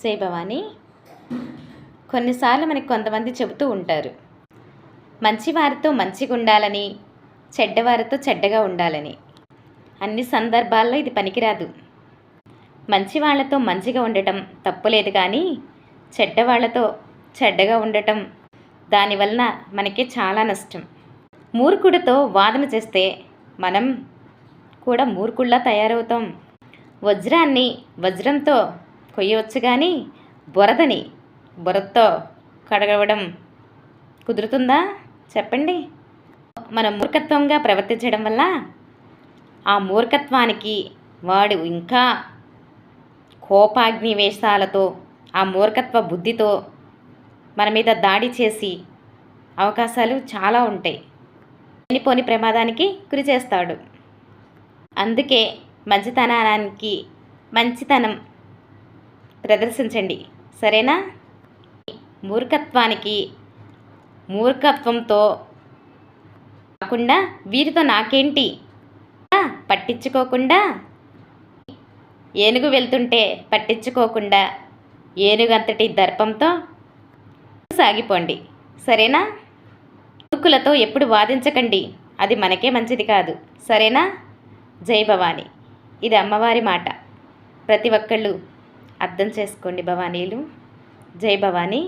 జై భవానీ. కొన్నిసార్లు మనకి కొంతమంది చెబుతూ ఉంటారు, మంచివారితో మంచిగా ఉండాలని, చెడ్డవారితో చెడ్డగా ఉండాలని. అన్ని సందర్భాల్లో ఇది పనికిరాదు. మంచి వాళ్ళతో మంచిగా ఉండటం తప్పులేదు, కానీ చెడ్డవాళ్లతో చెడ్డగా ఉండటం దానివలన మనకి చాలా నష్టం. మూర్ఖుడితో వాదన చేస్తే మనం కూడా మూర్ఖుల్లా తయారవుతాం. వజ్రాన్ని వజ్రంతో కొయ్యవచ్చు, కానీ బురదని బురదతో కడగవడం కుదురుతుందా చెప్పండి? మనం మూర్ఖత్వంగా ప్రవర్తించడం వల్ల ఆ మూర్ఖత్వానికి వాడు ఇంకా కోపాగ్నివేశాలతో, ఆ మూర్ఖత్వ బుద్ధితో మన మీద దాడి చేసి అవకాశాలు చాలా ఉంటాయి. లేనిపోని ప్రమాదానికి గురి చేస్తాడు. అందుకే మంచితనానికి మంచితనం ప్రదర్శించండి, సరేనా? మూర్ఖత్వానికి మూర్ఖత్వంతో కాకుండా వీరితో నాకేంటి పట్టించుకోకుండా, ఏనుగు వెళ్తుంటే పట్టించుకోకుండా ఏనుగంతటి దర్పంతో సాగిపోండి, సరేనా? మూర్ఖులతో ఎప్పుడు వాదించకండి, అది మనకే మంచిది కాదు, సరేనా? జై భవానీ. ఇది అమ్మవారి మాట. ప్రతి ఒక్కళ్ళు అర్థం చేసుకోండి భవానీలు. జై భవానీ.